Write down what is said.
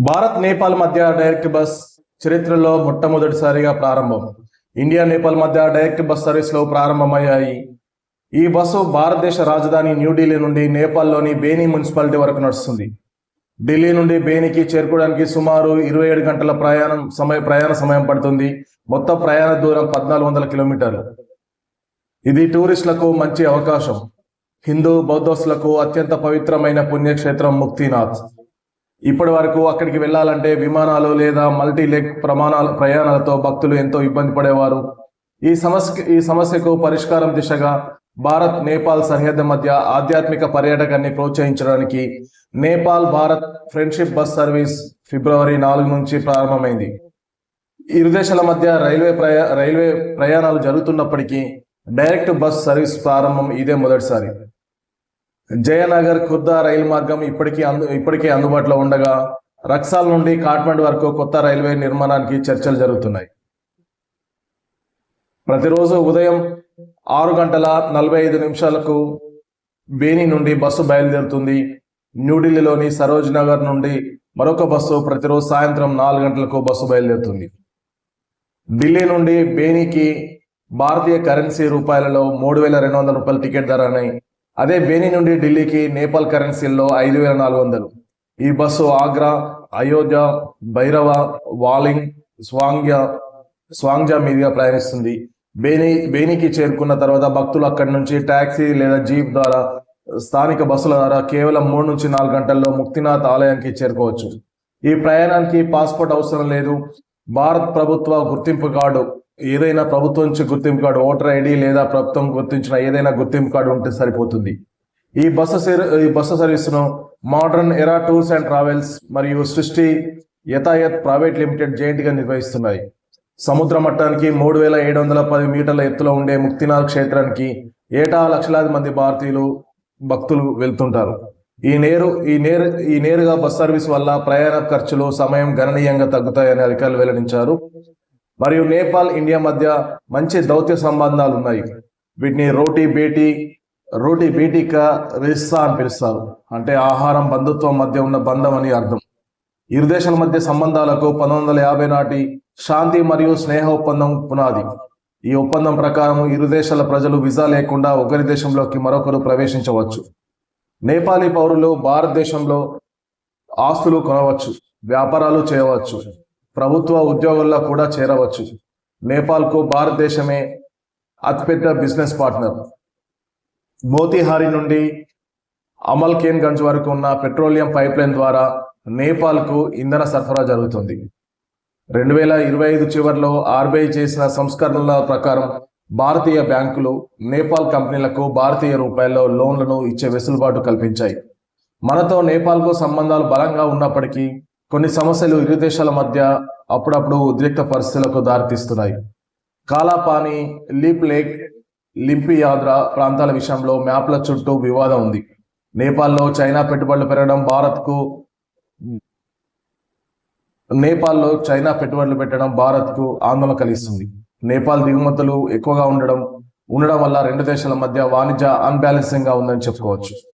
భారత్ నేపాల్ మధ్య direct bus చరిత్రలో మొట్టమొదటిసారిగా ప్రారంభం. ఇండియా నేపాల్ మధ్య డైరెక్ట్ బస్ సర్వీసులు ప్రారంభమయ్యాయి. ఈ బస్సు భారతదేశ రాజధాని న్యూఢిల్లీ నుండి నేపాల్లోని బేని మున్సిపాలిటీ వరకు నడుస్తుంది. ఢిల్లీ నుండి బేనికి చేరుకోవడానికి సుమారు 27 గంటల ప్రయాణ సమయం పడుతుంది. మొత్తం ప్రయాణ దూరం 1400 కిలోమీటర్లు. ఇది టూరిస్టులకు మంచి అవకాశం. హిందూ బౌద్ధస్తులకు అత్యంత పవిత్రమైన పుణ్యక్షేత్రం ముక్తినాథ్. ఇప్పటి వరకు అక్కడికి వెళ్ళాలంటే విమానాలు లేదా మల్టీ లెగ్ ప్రయాణాలతో భక్తులు ఎంతో ఇబ్బంది పడేవారు. ఈ సమస్యకు పరిష్కారం దిశగా భారత్ నేపాల్ సరిహద్దు మధ్య ఆధ్యాత్మిక పర్యాటకాన్ని ప్రోత్సహించడానికి Nepal Bharat friendship bus service ఫిబ్రవరి 4 నుంచి ప్రారంభమైంది. ఇరు దేశాల మధ్య రైల్వే ప్రయాణాలు జరుగుతున్నప్పటికీ డైరెక్ట్ బస్ సర్వీస్ ప్రారంభం ఇదే మొదటిసారి. జయనగర్ ఖుర్దా రైలు మార్గం ఇప్పటికే అందుబాటులో ఉండగా రక్సాల్ నుండి కాఠ్మండు వరకు కొత్త రైల్వే నిర్మాణానికి చర్చలు జరుగుతున్నాయి. ప్రతిరోజు ఉదయం 6:45 బేని నుండి బస్సు బయలుదేరుతుంది. న్యూఢిల్లీలోని సరోజ్ నగర్ నుండి మరొక బస్సు ప్రతిరోజు సాయంత్రం 4 గంటలకు బస్సు బయలుదేరుతుంది. ఢిల్లీ నుండి బేనికి భారతీయ కరెన్సీ రూపాయలలో 3,200 రూపాయల టికెట్ ధర అని, అదే బేని నుండి ఢిల్లీకి నేపాల్ కరెన్సీల్లో 5,400. ఈ బస్సు ఆగ్రా, అయోధ్య, భైరవ, వాలింగ్, స్వాంగ్జా మీదుగా ప్రయాణిస్తుంది. బేనికి చేరుకున్న తర్వాత భక్తులు అక్కడి నుంచి టాక్సీ లేదా జీప్ ద్వారా స్థానిక బస్సుల ద్వారా కేవలం 3 నుంచి 4 గంటల్లో ముక్తినాథ్ ఆలయానికి చేరుకోవచ్చు. ఈ ప్రయాణానికి పాస్పోర్ట్ అవసరం లేదు. భారత్ ప్రభుత్వ గుర్తింపు కార్డు, ఏదైనా ప్రభుత్వం నుంచి గుర్తింపు కార్డు, ఓటర్ ఐడి లేదా ప్రభుత్వం గుర్తించిన ఏదైనా గుర్తింపు కార్డు ఉంటే సరిపోతుంది. ఈ బస్సు సర్వీసును modern era tours and travels మరియు సృష్టి యతాయత్ ప్రైవేట్ లిమిటెడ్ జెయింట్గా నిర్వహిస్తున్నాయి. సముద్ర మట్టానికి 3,710 మీటర్ల ఎత్తులో ఉండే ముక్తినాథ్ క్షేత్రానికి ఏటా లక్షలాది మంది భక్తులు వెళ్తుంటారు. ఈ నేరుగా బస్ సర్వీస్ వల్ల ప్రయాణ ఖర్చులు, సమయం గణనీయంగా తగ్గుతాయని అధికారులు వెల్లడించారు. మరియు నేపాల్, ఇండియా మధ్య మంచి దౌత్య సంబంధాలు ఉన్నాయి. వీటిని రోటీ బేటీ కా రిస్తా అని పిలుస్తారు. అంటే ఆహారం, బంధుత్వం మధ్య ఉన్న బంధం అని అర్థం. ఇరు దేశాల మధ్య సంబంధాలకు 1950 నాటి శాంతి మరియు స్నేహ ఒప్పందం పునాది. ఈ ఒప్పందం ప్రకారం ఇరు దేశాల ప్రజలు వీసా లేకుండా ఒకరి దేశంలోకి మరొకరు ప్రవేశించవచ్చు. నేపాలీ పౌరులు భారతదేశంలో ఆస్తులు కొనవచ్చు, వ్యాపారాలు చేయవచ్చు, ప్రభుత్వ ఉద్యోగుల్లో కూడా చేరవచ్చు. నేపాల్కు భారతదేశమే అతిపెద్ద బిజినెస్ పార్ట్నర్. మోతిహారి నుండి అమల్కేన్ గంజ్ వరకు ఉన్న పెట్రోలియం పైప్లైన్ ద్వారా నేపాల్కు ఇంధన సరఫరా జరుగుతుంది. 2025 చివరిలో ఆర్బీఐ చేసిన సంస్కరణల ప్రకారం భారతీయ బ్యాంకులు నేపాల్ కంపెనీలకు భారతీయ రూపాయల్లో లోన్లను ఇచ్చే వెసులుబాటు కల్పించాయి. మనతో నేపాల్కు సంబంధాలు బలంగా ఉన్నప్పటికీ కొన్ని సమస్యలు ఇరు దేశాల మధ్య అప్పుడప్పుడు ఉద్రిక్త పరిస్థితులకు దారితీస్తున్నాయి. కాలాపాని, లీప్ లేక్, లింపియాద్రా ప్రాంతాల విషయంలో మ్యాప్ల చుట్టూ వివాదం ఉంది. నేపాల్లో చైనా పెట్టుబడులు పెట్టడం భారత్కు ఆందోళన కలిగిస్తుంది. నేపాల్ దిగుమతులు ఎక్కువగా ఉండడం వల్ల రెండు దేశాల మధ్య వాణిజ్య అన్బ్యాలెన్సింగ్ గా ఉందని చెప్పుకోవచ్చు.